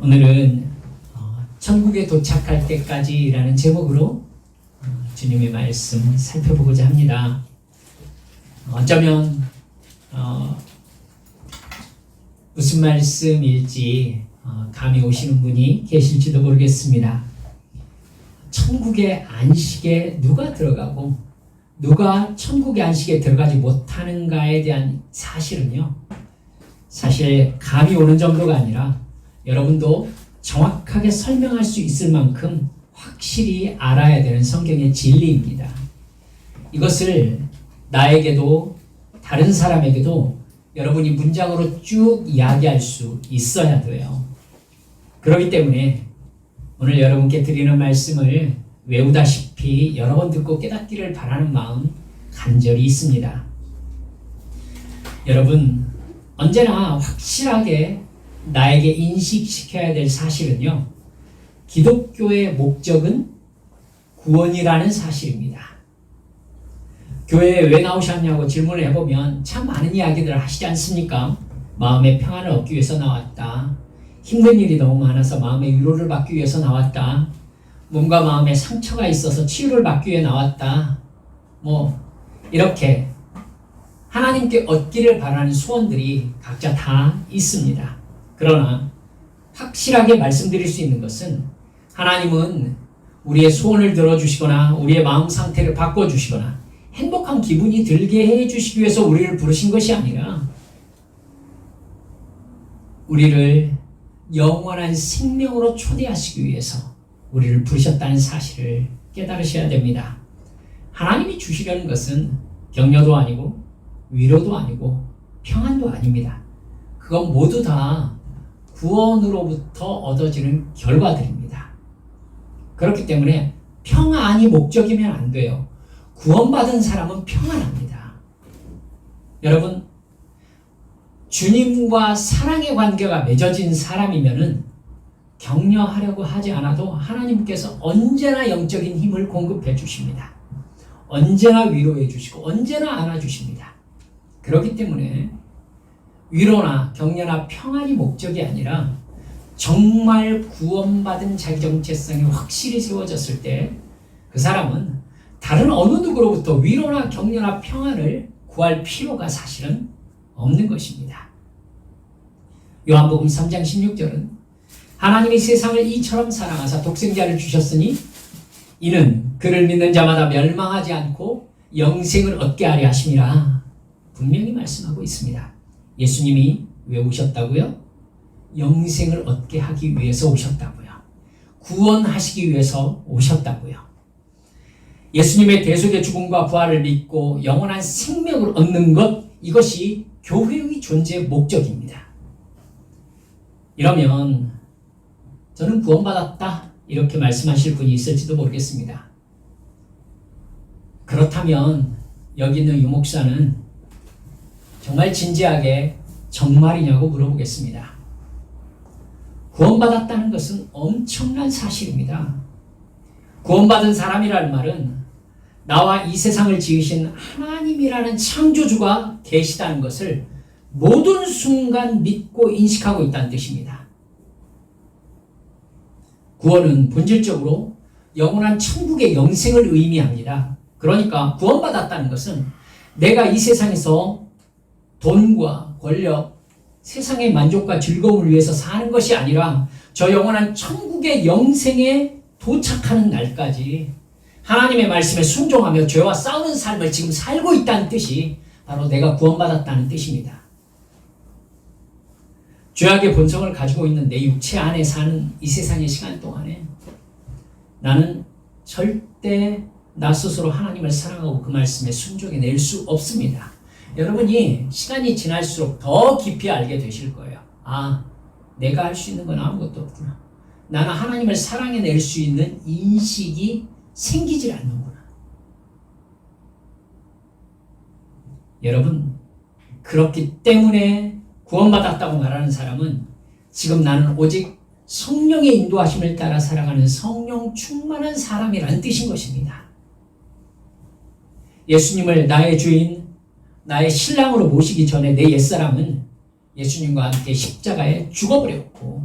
오늘은 천국에 도착할 때까지라는 제목으로 주님의 말씀 살펴보고자 합니다. 어쩌면 무슨 말씀일지 감이 오시는 분이 계실지도 모르겠습니다. 천국의 안식에 누가 들어가고 누가 천국의 안식에 들어가지 못하는가에 대한 사실은요, 사실 감이 오는 정도가 아니라 여러분도 정확하게 설명할 수 있을 만큼 확실히 알아야 되는 성경의 진리입니다. 이것을 나에게도 다른 사람에게도 여러분이 문장으로 쭉 이야기할 수 있어야 돼요. 그렇기 때문에 오늘 여러분께 드리는 말씀을 외우다시피 여러 번 듣고 깨닫기를 바라는 마음 간절히 있습니다. 여러분, 언제나 확실하게 나에게 인식시켜야 될 사실은요, 기독교의 목적은 구원이라는 사실입니다. 교회에 왜 나오셨냐고 질문을 해보면 참 많은 이야기들을 하시지 않습니까? 마음의 평안을 얻기 위해서 나왔다. 힘든 일이 너무 많아서 마음의 위로를 받기 위해서 나왔다. 몸과 마음에 상처가 있어서 치유를 받기 위해 나왔다. 이렇게 하나님께 얻기를 바라는 소원들이 각자 다 있습니다. 그러나 확실하게 말씀드릴 수 있는 것은 하나님은 우리의 소원을 들어주시거나 우리의 마음 상태를 바꿔주시거나 행복한 기분이 들게 해주시기 위해서 우리를 부르신 것이 아니라 우리를 영원한 생명으로 초대하시기 위해서 우리를 부르셨다는 사실을 깨달으셔야 됩니다. 하나님이 주시려는 것은 격려도 아니고 위로도 아니고 평안도 아닙니다. 그건 모두 다 구원으로부터 얻어지는 결과들입니다. 그렇기 때문에 평안이 목적이면 안 돼요. 구원받은 사람은 평안합니다. 여러분, 주님과 사랑의 관계가 맺어진 사람이면은 격려하려고 하지 않아도 하나님께서 언제나 영적인 힘을 공급해 주십니다. 언제나 위로해 주시고 언제나 안아주십니다. 그렇기 때문에 위로나 격려나 평안이 목적이 아니라 정말 구원받은 자기 정체성이 확실히 세워졌을 때 그 사람은 다른 어느 누구로부터 위로나 격려나 평안을 구할 필요가 사실은 없는 것입니다. 요한복음 3장 16절은 하나님이 세상을 이처럼 사랑하사 독생자를 주셨으니 이는 그를 믿는 자마다 멸망하지 않고 영생을 얻게 하려 하심이라 분명히 말씀하고 있습니다. 예수님이 왜 오셨다고요? 영생을 얻게 하기 위해서 오셨다고요. 구원하시기 위해서 오셨다고요. 예수님의 대속의 죽음과 부활을 믿고 영원한 생명을 얻는 것, 이것이 교회의 존재의 목적입니다. 이러면 저는 구원받았다 이렇게 말씀하실 분이 있을지도 모르겠습니다. 그렇다면 여기 있는 유 목사는 정말 진지하게 정말이냐고 물어보겠습니다. 구원받았다는 것은 엄청난 사실입니다. 구원받은 사람이라는 말은 나와 이 세상을 지으신 하나님이라는 창조주가 계시다는 것을 모든 순간 믿고 인식하고 있다는 뜻입니다. 구원은 본질적으로 영원한 천국의 영생을 의미합니다. 그러니까 구원받았다는 것은 내가 이 세상에서 돈과 권력, 세상의 만족과 즐거움을 위해서 사는 것이 아니라 저 영원한 천국의 영생에 도착하는 날까지 하나님의 말씀에 순종하며 죄와 싸우는 삶을 지금 살고 있다는 뜻이 바로 내가 구원받았다는 뜻입니다. 죄악의 본성을 가지고 있는 내 육체 안에 사는 이 세상의 시간 동안에 나는 절대 나 스스로 하나님을 사랑하고 그 말씀에 순종해낼 수 없습니다. 여러분이 시간이 지날수록 더 깊이 알게 되실 거예요. 내가 할 수 있는 건 아무것도 없구나. 나는 하나님을 사랑해낼 수 있는 인식이 생기질 않는구나. 여러분, 그렇기 때문에 구원받았다고 말하는 사람은 지금 나는 오직 성령의 인도하심을 따라 살아가는 성령 충만한 사람이라는 뜻인 것입니다. 예수님을 나의 주인, 나의 신랑으로 모시기 전에 내 옛사람은 예수님과 함께 십자가에 죽어버렸고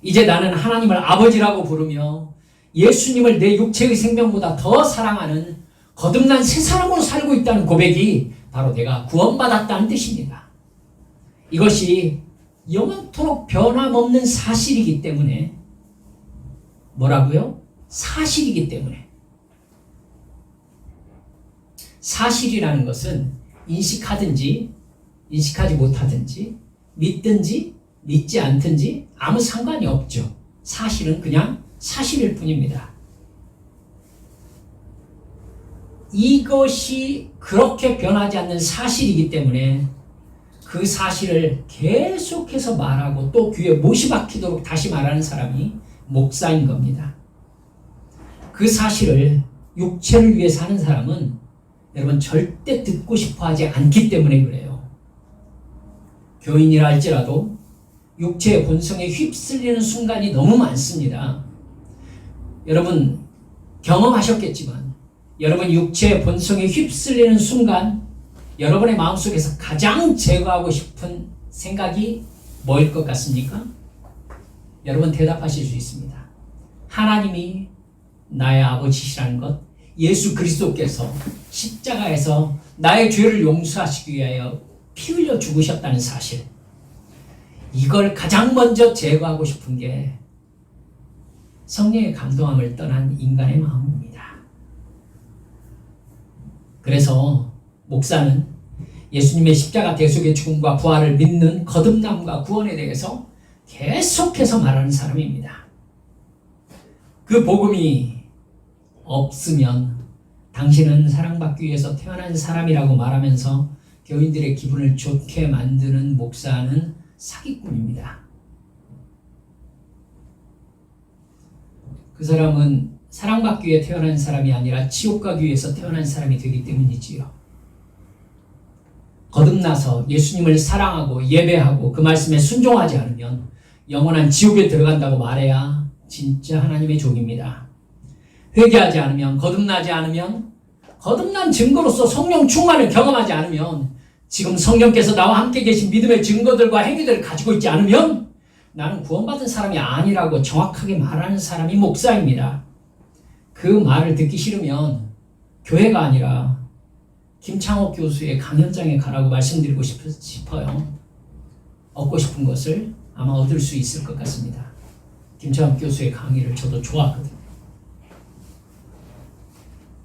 이제 나는 하나님을 아버지라고 부르며 예수님을 내 육체의 생명보다 더 사랑하는 거듭난 새 사람으로 살고 있다는 고백이 바로 내가 구원받았다는 뜻입니다. 이것이 영원토록 변함없는 사실이기 때문에 뭐라고요? 사실이기 때문에. 사실이라는 것은 인식하든지 인식하지 못하든지 믿든지 믿지 않든지 아무 상관이 없죠. 사실은 그냥 사실일 뿐입니다. 이것이 그렇게 변하지 않는 사실이기 때문에 그 사실을 계속해서 말하고 또 귀에 못이 박히도록 다시 말하는 사람이 목사인 겁니다. 그 사실을 육체를 위해 사는 사람은 여러분 절대 듣고 싶어 하지 않기 때문에 그래요. 교인이라 할지라도 육체의 본성에 휩쓸리는 순간이 너무 많습니다. 여러분 경험하셨겠지만 여러분 육체의 본성에 휩쓸리는 순간 여러분의 마음속에서 가장 제거하고 싶은 생각이 뭐일 것 같습니까? 여러분 대답하실 수 있습니다. 하나님이 나의 아버지시라는 것, 예수 그리스도께서 십자가에서 나의 죄를 용서하시기 위하여 피 흘려 죽으셨다는 사실, 이걸 가장 먼저 제거하고 싶은 게 성령의 감동함을 떠난 인간의 마음입니다. 그래서 목사는 예수님의 십자가 대속의 죽음과 부활을 믿는 거듭남과 구원에 대해서 계속해서 말하는 사람입니다. 그 복음이 없으면 당신은 사랑받기 위해서 태어난 사람이라고 말하면서 교인들의 기분을 좋게 만드는 목사는 사기꾼입니다. 그 사람은 사랑받기 위해 태어난 사람이 아니라 지옥 가기 위해서 태어난 사람이 되기 때문이지요. 거듭나서 예수님을 사랑하고 예배하고 그 말씀에 순종하지 않으면 영원한 지옥에 들어간다고 말해야 진짜 하나님의 종입니다. 회개하지 않으면, 거듭나지 않으면, 거듭난 증거로서 성령 충만을 경험하지 않으면, 지금 성령께서 나와 함께 계신 믿음의 증거들과 행위들을 가지고 있지 않으면 나는 구원받은 사람이 아니라고 정확하게 말하는 사람이 목사입니다. 그 말을 듣기 싫으면 교회가 아니라 김창옥 교수의 강연장에 가라고 말씀드리고 싶어요. 얻고 싶은 것을 아마 얻을 수 있을 것 같습니다. 김창옥 교수의 강의를 저도 좋아하거든요.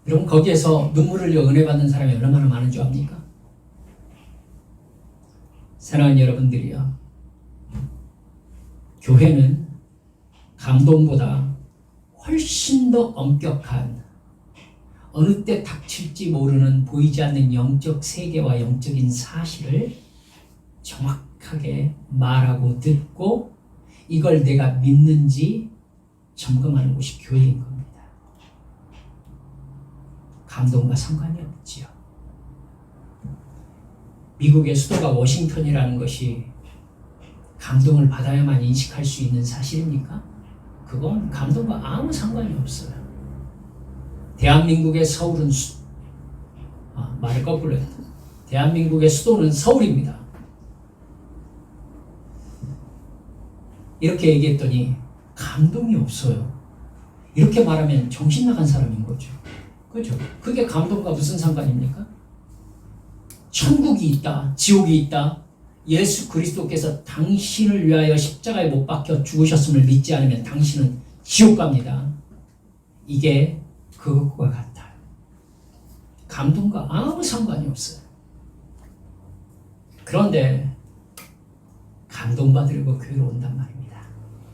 여러분 거기에서 눈물을 흘려 은혜 받는 사람이 얼마나 많은 줄 압니까? 사랑하는 여러분들이요, 교회는 감동보다 훨씬 더 엄격한, 어느 때 닥칠지 모르는 보이지 않는 영적 세계와 영적인 사실을 정확하게 말하고 듣고 이걸 내가 믿는지 점검하는 곳이 교회인 겁니다. 감동과 상관이 없지요. 미국의 수도가 워싱턴이라는 것이 감동을 받아야만 인식할 수 있는 사실입니까? 그건 감동과 아무 상관이 없어요. 대한민국의 서울은 말을 거꾸로 했다. 대한민국의 수도는 서울입니다. 이렇게 얘기했더니 감동이 없어요. 이렇게 말하면 정신 나간 사람인 거죠. 그렇죠? 그게 감동과 무슨 상관입니까? 천국이 있다, 지옥이 있다, 예수 그리스도께서 당신을 위하여 십자가에 못 박혀 죽으셨음을 믿지 않으면 당신은 지옥 갑니다. 이게 그것과 같아요. 감동과 아무 상관이 없어요. 그런데 감동받으려고 교회로 온단 말입니다.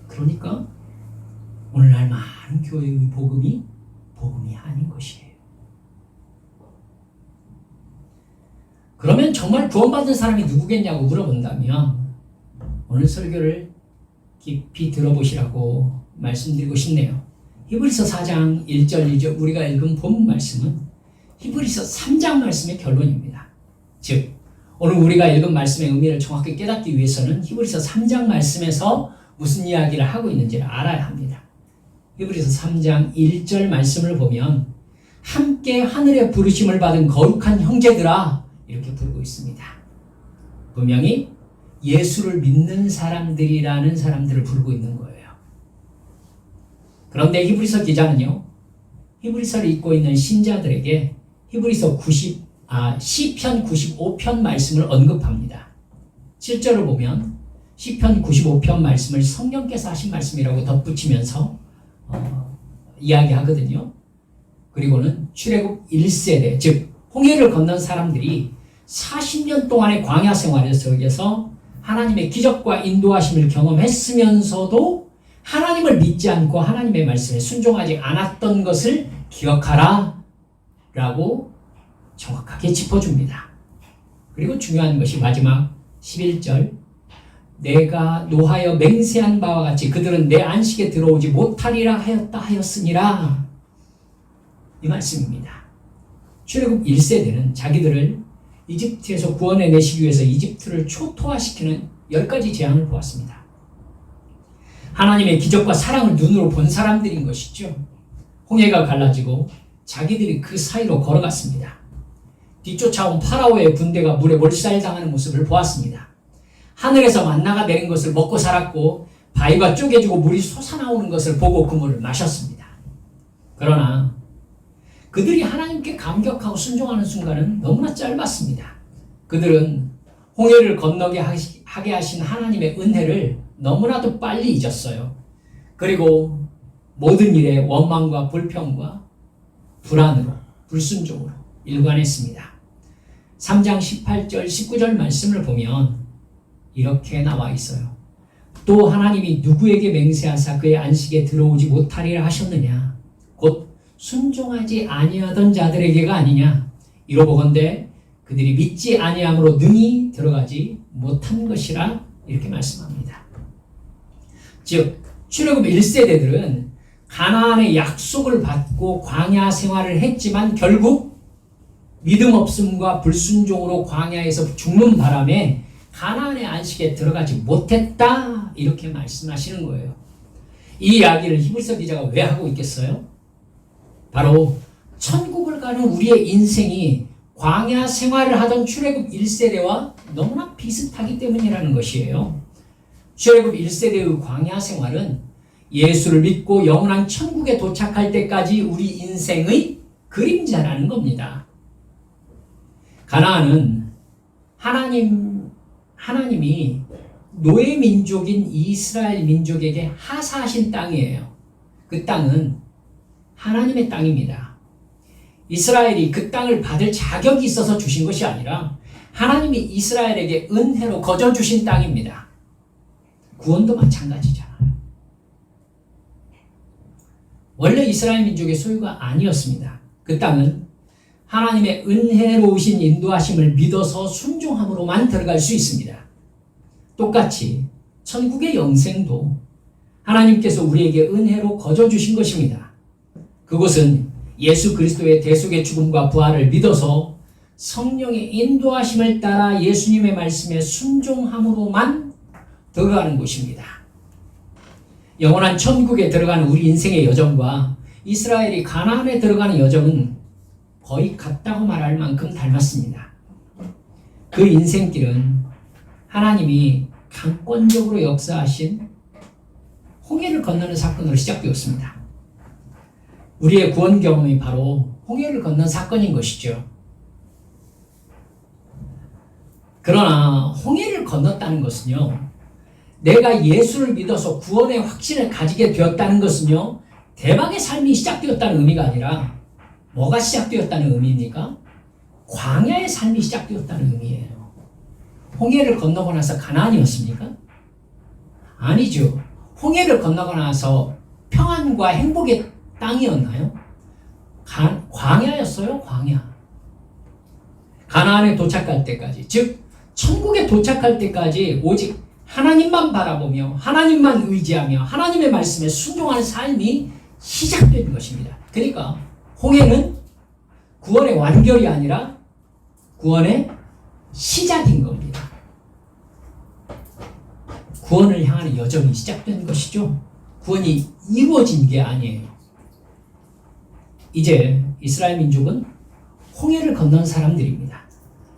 그러니까 오늘날 많은 교회의 복음이 아닌 것이에요. 그러면 정말 구원받은 사람이 누구겠냐고 물어본다면 오늘 설교를 깊이 들어보시라고 말씀드리고 싶네요. 히브리서 4장 1절 2절 우리가 읽은 본 말씀은 히브리서 3장 말씀의 결론입니다. 즉 오늘 우리가 읽은 말씀의 의미를 정확히 깨닫기 위해서는 히브리서 3장 말씀에서 무슨 이야기를 하고 있는지를 알아야 합니다. 히브리서 3장 1절 말씀을 보면 함께 하늘의 부르심을 받은 거룩한 형제들아 이렇게 부르고 있습니다. 분명히 예수를 믿는 사람들이라는 사람들을 부르고 있는 거예요. 그런데 히브리서 기자는요, 히브리서를 읽고 있는 신자들에게 시편 95편 말씀을 언급합니다. 7절을 보면 시편 95편 말씀을 성령께서 하신 말씀이라고 덧붙이면서 이야기하거든요. 그리고는 출애굽 1세대, 즉 홍해를 건넌 사람들이 40년 동안의 광야 생활 속에서 하나님의 기적과 인도하심을 경험했으면서도 하나님을 믿지 않고 하나님의 말씀에 순종하지 않았던 것을 기억하라 라고 정확하게 짚어줍니다. 그리고 중요한 것이 마지막 11절, 내가 노하여 맹세한 바와 같이 그들은 내 안식에 들어오지 못하리라 하였으니라, 이 말씀입니다. 출애굽 1세대는 자기들을 이집트에서 구원해내시기 위해서 이집트를 초토화시키는 10가지 재앙을 보았습니다. 하나님의 기적과 사랑을 눈으로 본 사람들인 것이죠. 홍해가 갈라지고 자기들이 그 사이로 걸어갔습니다. 뒤쫓아온 파라오의 군대가 물에 몰살당하는 모습을 보았습니다. 하늘에서 만나가 내린 것을 먹고 살았고 바위가 쪼개지고 물이 솟아나오는 것을 보고 그 물을 마셨습니다. 그러나 그들이 하나님께 감격하고 순종하는 순간은 너무나 짧았습니다. 그들은 홍해를 건너게 하게 하신 하나님의 은혜를 너무나도 빨리 잊었어요. 그리고 모든 일에 원망과 불평과 불안으로, 불순종으로 일관했습니다. 3장 18절, 19절 말씀을 보면 이렇게 나와 있어요. 또 하나님이 누구에게 맹세하사 그의 안식에 들어오지 못하리라 하셨느냐? 곧 순종하지 아니하던 자들에게가 아니냐? 이로보건대 그들이 믿지 아니함으로 능히 들어가지 못한 것이라, 이렇게 말씀합니다. 즉 출애굽 1세대들은 가나안의 약속을 받고 광야 생활을 했지만 결국 믿음 없음과 불순종으로 광야에서 죽는 바람에 가나안의 안식에 들어가지 못했다, 이렇게 말씀하시는 거예요. 이 이야기를 히브리서 기자가 왜 하고 있겠어요? 바로 천국을 가는 우리의 인생이 광야 생활을 하던 출애굽 1세대와 너무나 비슷하기 때문이라는 것이에요. 출애굽 1세대의 광야 생활은 예수를 믿고 영원한 천국에 도착할 때까지 우리 인생의 그림자라는 겁니다. 가나안은 하나님이 노예 민족인 이스라엘 민족에게 하사하신 땅이에요. 그 땅은 하나님의 땅입니다. 이스라엘이 그 땅을 받을 자격이 있어서 주신 것이 아니라 하나님이 이스라엘에게 은혜로 거저 주신 땅입니다. 구원도 마찬가지잖아요. 원래 이스라엘 민족의 소유가 아니었습니다. 그 땅은 하나님의 은혜로우신 인도하심을 믿어서 순종함으로만 들어갈 수 있습니다. 똑같이 천국의 영생도 하나님께서 우리에게 은혜로 거저 주신 것입니다. 그것은 예수 그리스도의 대속의 죽음과 부활을 믿어서 성령의 인도하심을 따라 예수님의 말씀에 순종함으로만 들어가는 곳입니다. 영원한 천국에 들어가는 우리 인생의 여정과 이스라엘이 가나안에 들어가는 여정은 거의 같다고 말할 만큼 닮았습니다. 그 인생길은 하나님이 강권적으로 역사하신 홍해를 건너는 사건으로 시작되었습니다. 우리의 구원 경험이 바로 홍해를 건넌 사건인 것이죠. 그러나 홍해를 건넜다는 것은요, 내가 예수를 믿어서 구원의 확신을 가지게 되었다는 것은요, 대박의 삶이 시작되었다는 의미가 아니라 뭐가 시작되었다는 의미입니까? 광야의 삶이 시작되었다는 의미예요. 홍해를 건너고 나서 가나안이었습니까? 아니죠. 홍해를 건너고 나서 평안과 행복의 땅이었나요? 광야였어요. 광야. 가나안에 도착할 때까지, 즉 천국에 도착할 때까지 오직 하나님만 바라보며 하나님만 의지하며 하나님의 말씀에 순종하는 삶이 시작된 것입니다. 그러니까 홍해는 구원의 완결이 아니라 구원의 시작인 겁니다. 구원을 향하는 여정이 시작된 것이죠. 구원이 이루어진 게 아니에요. 이제 이스라엘 민족은 홍해를 건넌 사람들입니다.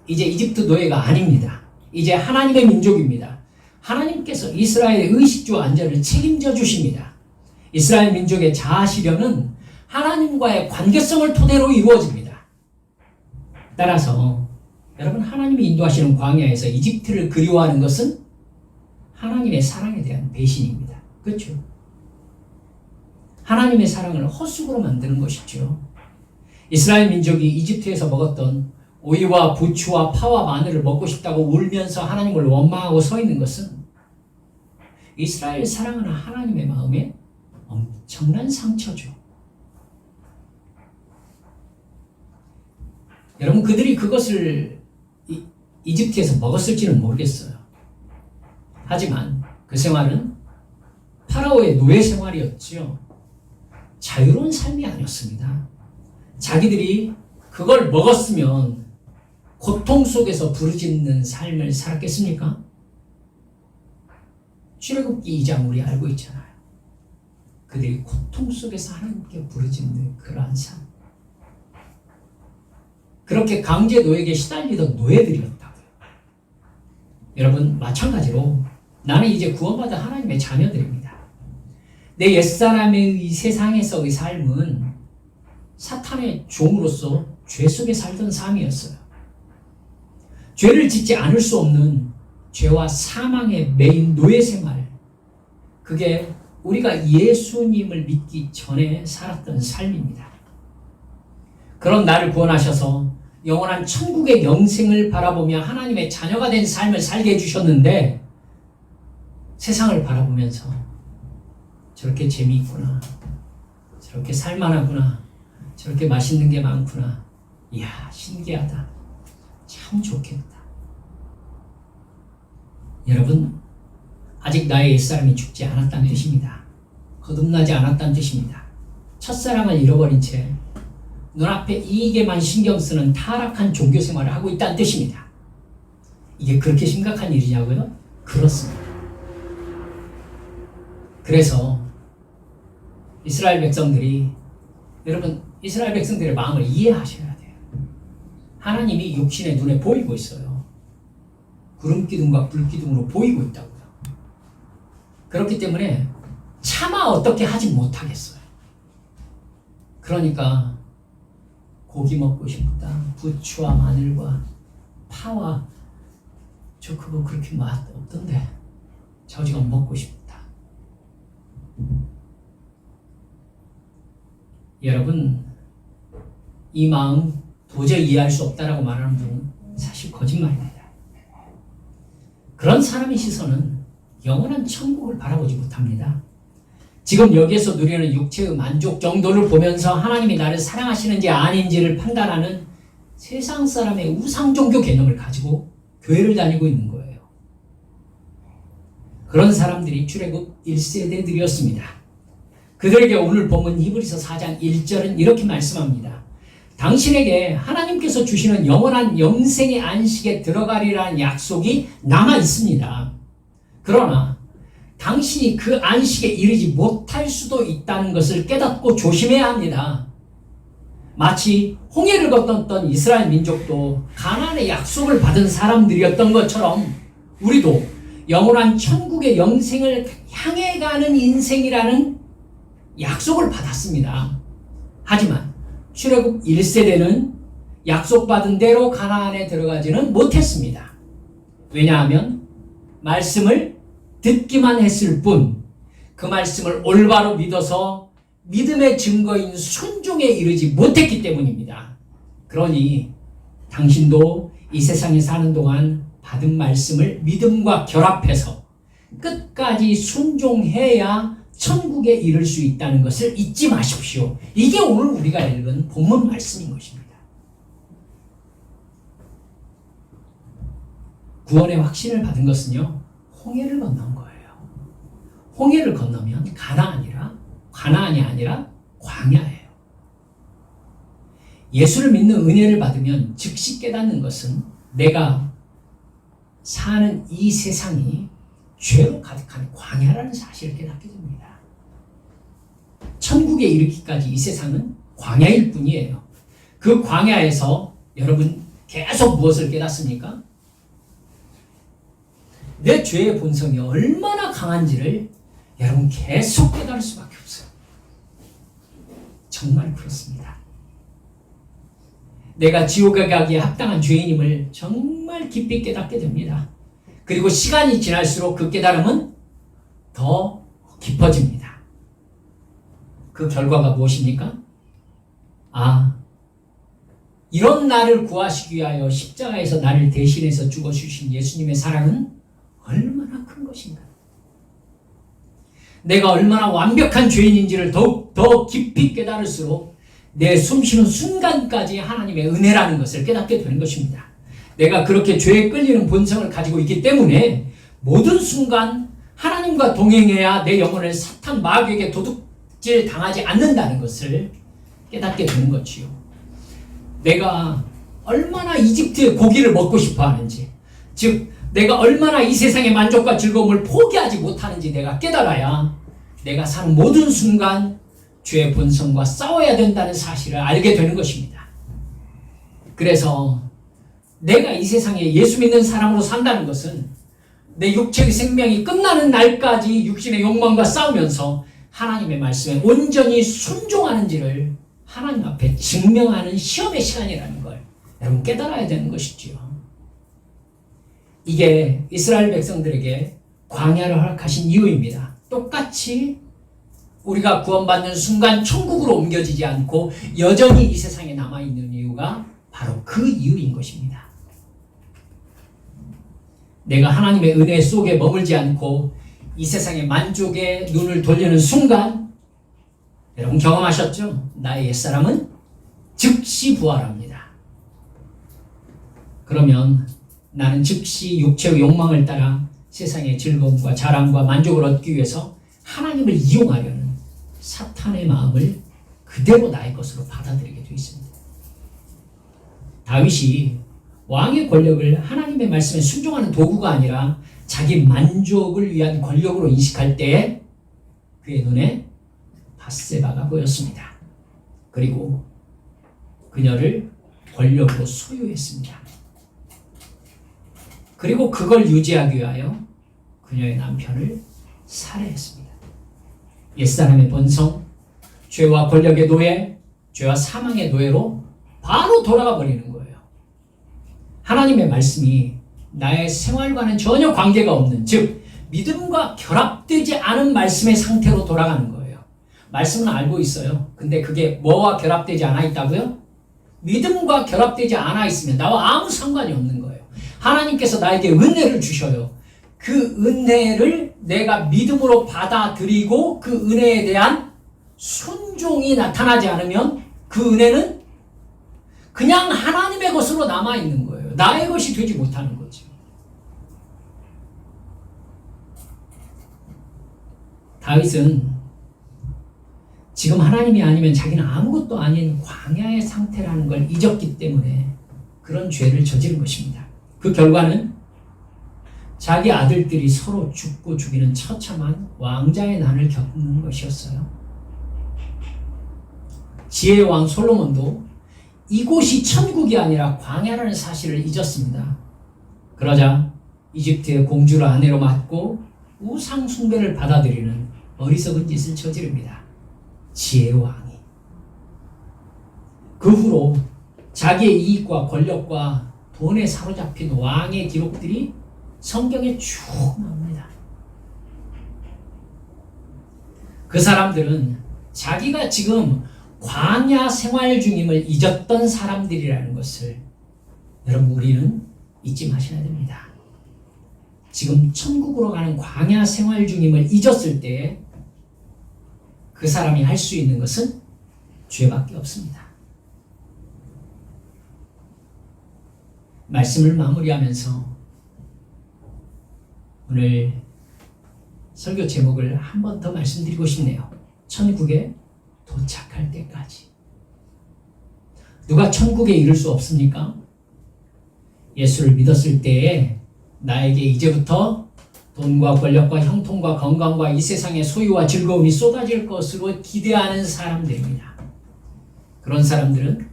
이제 이집트 노예가 아닙니다. 이제 하나님의 민족입니다. 하나님께서 이스라엘의 의식주와 안전을 책임져 주십니다. 이스라엘 민족의 자아 실현은 하나님과의 관계성을 토대로 이루어집니다. 따라서 여러분, 하나님이 인도하시는 광야에서 이집트를 그리워하는 것은 하나님의 사랑에 대한 배신입니다. 그렇죠? 하나님의 사랑을 헛수고로 만드는 것이죠. 이스라엘 민족이 이집트에서 먹었던 오이와 부추와 파와 마늘을 먹고 싶다고 울면서 하나님을 원망하고 서 있는 것은 이스라엘을 사랑하는 하나님의 마음에 엄청난 상처죠. 여러분, 그들이 그것을 이집트에서 먹었을지는 모르겠어요. 하지만 그 생활은 파라오의 노예 생활이었지요. 자유로운 삶이 아니었습니다. 자기들이 그걸 먹었으면 고통 속에서 부르짖는 삶을 살았겠습니까? 출애굽기 2장 우리 알고 있잖아요. 그들이 고통 속에서 하나님께 부르짖는 그러한 삶. 그렇게 강제 노예에게 시달리던 노예들이었다고요. 여러분, 마찬가지로 나는 이제 구원받은 하나님의 자녀들입니다. 내 옛사람의 세상에서의 삶은 사탄의 종으로서 죄 속에 살던 삶이었어요. 죄를 짓지 않을 수 없는 죄와 사망에 매인 노예 생활. 그게 우리가 예수님을 믿기 전에 살았던 삶입니다. 그런 나를 구원하셔서 영원한 천국의 영생을 바라보며 하나님의 자녀가 된 삶을 살게 해주셨는데, 세상을 바라보면서 저렇게 재미있구나, 저렇게 살만하구나, 저렇게 맛있는 게 많구나, 이야 신기하다, 참 좋겠다. 여러분, 아직 나의 옛사람이 죽지 않았다는 뜻입니다. 거듭나지 않았다는 뜻입니다. 첫사랑을 잃어버린 채 눈앞에 이익에만 신경 쓰는 타락한 종교 생활을 하고 있다는 뜻입니다. 이게 그렇게 심각한 일이냐고요? 그렇습니다. 그래서 이스라엘 백성들이, 여러분, 이스라엘 백성들의 마음을 이해하셔야 돼요. 하나님이 육신의 눈에 보이고 있어요. 구름기둥과 불기둥으로 보이고 있다고요. 그렇기 때문에 차마 어떻게 하지 못하겠어요. 그러니까 고기 먹고 싶다, 부추와 마늘과 파와, 저 그거 그렇게 맛 없던데 저 지금 먹고 싶다. 여러분, 이 마음 도저히 이해할 수 없다라고 말하는 분은 사실 거짓말입니다. 그런 사람의 시선은 영원한 천국을 바라보지 못합니다. 지금 여기에서 누리는 육체의 만족 정도를 보면서 하나님이 나를 사랑하시는지 아닌지를 판단하는 세상 사람의 우상 종교 개념을 가지고 교회를 다니고 있는 거예요. 그런 사람들이 출애굽 1세대들이었습니다. 그들에게 오늘 본문 히브리서 4장 1절은 이렇게 말씀합니다. 당신에게 하나님께서 주시는 영원한 영생의 안식에 들어가리라는 약속이 남아 있습니다. 그러나 당신이 그 안식에 이르지 못할 수도 있다는 것을 깨닫고 조심해야 합니다. 마치 홍해를 건넜던 이스라엘 민족도 가나안의 약속을 받은 사람들이었던 것처럼 우리도 영원한 천국의 영생을 향해 가는 인생이라는 약속을 받았습니다. 하지만 출애굽 1세대는 약속받은 대로 가나안에 들어가지는 못했습니다. 왜냐하면 말씀을 듣기만 했을 뿐 그 말씀을 올바로 믿어서 믿음의 증거인 순종에 이르지 못했기 때문입니다. 그러니 당신도 이 세상에 사는 동안 받은 말씀을 믿음과 결합해서 끝까지 순종해야 천국에 이를 수 있다는 것을 잊지 마십시오. 이게 오늘 우리가 읽은 본문 말씀인 것입니다. 구원의 확신을 받은 것은요, 홍해를 건넌 거예요. 홍해를 건너면 가나안이 아니라 광야예요. 예수를 믿는 은혜를 받으면 즉시 깨닫는 것은 내가 사는 이 세상이 죄로 가득한 광야라는 사실을 깨닫게 됩니다. 천국에 이르기까지 이 세상은 광야일 뿐이에요. 그 광야에서 여러분 계속 무엇을 깨닫습니까? 내 죄의 본성이 얼마나 강한지를 여러분 계속 깨달을 수밖에 없어요. 내가 지옥에 가기에 합당한 죄인임을 정말 깊이 깨닫게 됩니다. 그리고 시간이 지날수록 그 깨달음은 더 깊어집니다. 그 결과가 무엇입니까? 이런 나를 구하시기 위하여 십자가에서 나를 대신해서 죽어주신 예수님의 사랑은 얼마나 큰 것인가. 내가 얼마나 완벽한 죄인인지를 더욱 더 깊이 깨달을수록 내 숨쉬는 순간까지 하나님의 은혜라는 것을 깨닫게 되는 것입니다. 내가 그렇게 죄에 끌리는 본성을 가지고 있기 때문에 모든 순간 하나님과 동행해야 내 영혼을 사탄 마귀에게 도둑질 당하지 않는다는 것을 깨닫게 되는 것이요. 내가 얼마나 이집트의 고기를 먹고 싶어 하는지, 즉 내가 얼마나 이 세상의 만족과 즐거움을 포기하지 못하는지 내가 깨달아야 내가 사는 모든 순간 죄의 본성과 싸워야 된다는 사실을 알게 되는 것입니다. 그래서 내가 이 세상에 예수 믿는 사람으로 산다는 것은 내 육체의 생명이 끝나는 날까지 육신의 욕망과 싸우면서 하나님의 말씀에 온전히 순종하는지를 하나님 앞에 증명하는 시험의 시간이라는 걸 여러분 깨달아야 되는 것이지요. 이게 이스라엘 백성들에게 광야를 허락하신 이유입니다. 똑같이 우리가 구원받는 순간 천국으로 옮겨지지 않고 여전히 이 세상에 남아있는 이유가 바로 그 이유인 것입니다. 내가 하나님의 은혜 속에 머물지 않고 이 세상의 만족에 눈을 돌리는 순간, 여러분 경험하셨죠? 나의 옛사람은 즉시 부활합니다. 그러면 나는 즉시 육체의 욕망을 따라 세상의 즐거움과 자랑과 만족을 얻기 위해서 하나님을 이용하려는 사탄의 마음을 그대로 나의 것으로 받아들이게 되어 있습니다. 다윗이 왕의 권력을 하나님의 말씀에 순종하는 도구가 아니라 자기 만족을 위한 권력으로 인식할 때에 그의 눈에 밧세바가 보였습니다. 그리고 그녀를 권력으로 소유했습니다. 그리고 그걸 유지하기 위하여 그녀의 남편을 살해했습니다. 옛사람의 본성, 죄와 권력의 노예, 죄와 사망의 노예로 바로 돌아가 버리는 거예요. 하나님의 말씀이 나의 생활과는 전혀 관계가 없는, 즉 믿음과 결합되지 않은 말씀의 상태로 돌아가는 거예요. 말씀은 알고 있어요. 근데 그게 뭐와 결합되지 않아 있다고요? 믿음과 결합되지 않아 있으면 나와 아무 상관이 없는 거예요. 하나님께서 나에게 은혜를 주셔요. 그 은혜를 내가 믿음으로 받아들이고 그 은혜에 대한 순종이 나타나지 않으면 그 은혜는 그냥 하나님의 것으로 남아있는 거예요. 나의 것이 되지 못하는 거죠. 다윗은 지금 하나님이 아니면 자기는 아무것도 아닌 광야의 상태라는 걸 잊었기 때문에 그런 죄를 저지른 것입니다. 그 결과는 자기 아들들이 서로 죽고 죽이는 처참한 왕자의 난을 겪는 것이었어요. 지혜의 왕 솔로몬도 이곳이 천국이 아니라 광야라는 사실을 잊었습니다. 그러자 이집트의 공주를 아내로 맡고 우상 숭배를 받아들이는 어리석은 짓을 저지릅니다. 지혜의 왕이. 그 후로 자기의 이익과 권력과 돈에 사로잡힌 왕의 기록들이 성경에 쭉 나옵니다. 그 사람들은 자기가 지금 광야 생활 중임을 잊었던 사람들이라는 것을 여러분 우리는 잊지 마셔야 됩니다. 지금 천국으로 가는 광야 생활 중임을 잊었을 때 그 사람이 할 수 있는 것은 죄밖에 없습니다. 말씀을 마무리하면서 오늘 설교 제목을 한 번 더 말씀드리고 싶네요. 천국에 도착할 때까지. 누가 천국에 이를 수 없습니까? 예수를 믿었을 때에 나에게 이제부터 돈과 권력과 형통과 건강과 이 세상의 소유와 즐거움이 쏟아질 것으로 기대하는 사람들입니다. 그런 사람들은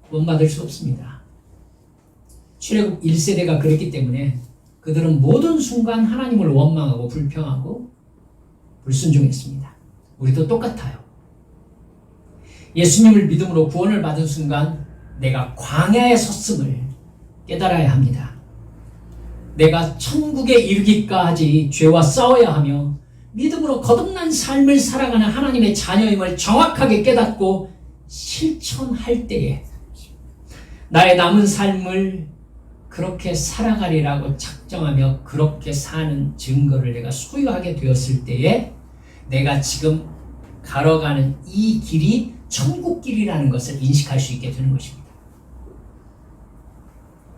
구원받을 수 없습니다. 출애굽 1세대가 그랬기 때문에 그들은 모든 순간 하나님을 원망하고 불평하고 불순종했습니다. 우리도 똑같아요. 예수님을 믿음으로 구원을 받은 순간 내가 광야에 섰음을 깨달아야 합니다. 내가 천국에 이르기까지 죄와 싸워야 하며 믿음으로 거듭난 삶을 살아가는 하나님의 자녀임을 정확하게 깨닫고 실천할 때에 나의 남은 삶을 그렇게 살아가리라고 작정하며 그렇게 사는 증거를 내가 소유하게 되었을 때에 내가 지금 걸어가는 이 길이 천국 길이라는 것을 인식할 수 있게 되는 것입니다.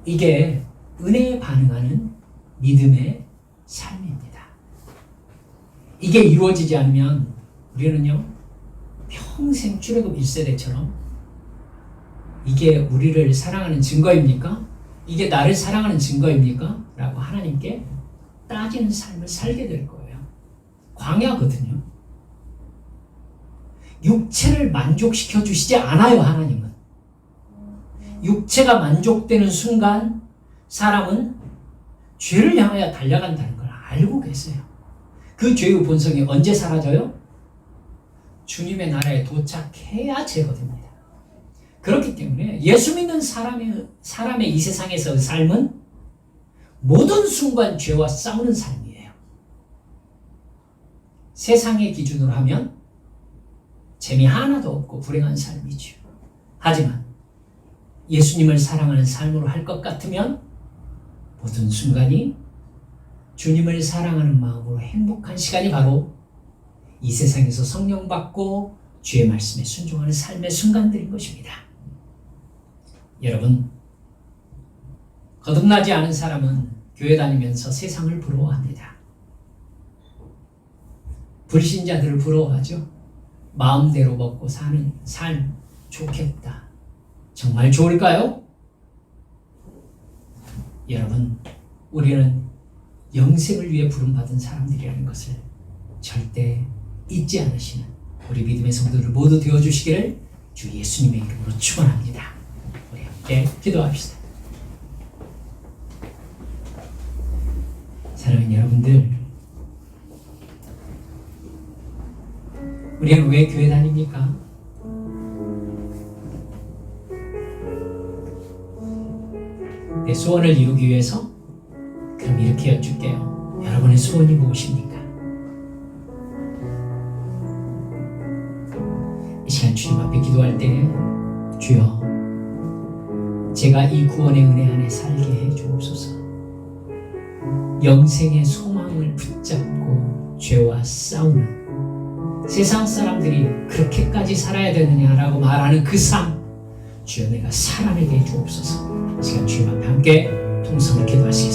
이게 은혜에 반응하는 믿음의 삶입니다. 이게 이루어지지 않으면 우리는요, 평생 출애굽 1세대처럼 이게 우리를 사랑하는 증거입니까? 이게 나를 사랑하는 증거입니까? 라고 하나님께 따지는 삶을 살게 될 거예요. 광야거든요. 육체를 만족시켜 주시지 않아요, 하나님은. 육체가 만족되는 순간 사람은 죄를 향하여 달려간다는 걸 알고 계세요. 그 죄의 본성이 언제 사라져요? 주님의 나라에 도착해야 죄거든요. 그렇기 때문에 예수 믿는 사람의 이 세상에서의 삶은 모든 순간 죄와 싸우는 삶이에요. 세상의 기준으로 하면 재미 하나도 없고 불행한 삶이죠. 하지만 예수님을 사랑하는 삶으로 할 것 같으면 모든 순간이 주님을 사랑하는 마음으로 행복한 시간이 바로 이 세상에서 성령 받고 주의 말씀에 순종하는 삶의 순간들인 것입니다. 여러분, 거듭나지 않은 사람은 교회 다니면서 세상을 부러워합니다. 불신자들을 부러워하죠. 마음대로 먹고 사는 삶 좋겠다. 정말 좋을까요? 여러분, 우리는 영생을 위해 부름받은 사람들이라는 것을 절대 잊지 않으시는 우리 믿음의 성도들 모두 되어주시기를 주 예수님의 이름으로 축원합니다. 우리 함께 기도합시다. 사랑하는 여러분들, 우리는 왜 교회 다닙니까? 내 소원을 이루기 위해서? 그럼 이렇게 여쭐게요. 여러분의 소원이 무엇입니까? 이 시간 주님 앞에 기도할 때, 주여, 제가 이 구원의 은혜 안에 살게 해 주옵소서. 영생의 소망을 붙잡고 죄와 싸우는 세상 사람들이 그렇게까지 살아야 되느냐라고 말하는 그 삶, 주여 내가 살아내게 해 주옵소서. 이 시간 주님 앞에 함께 통성을 기도하시겠습니다.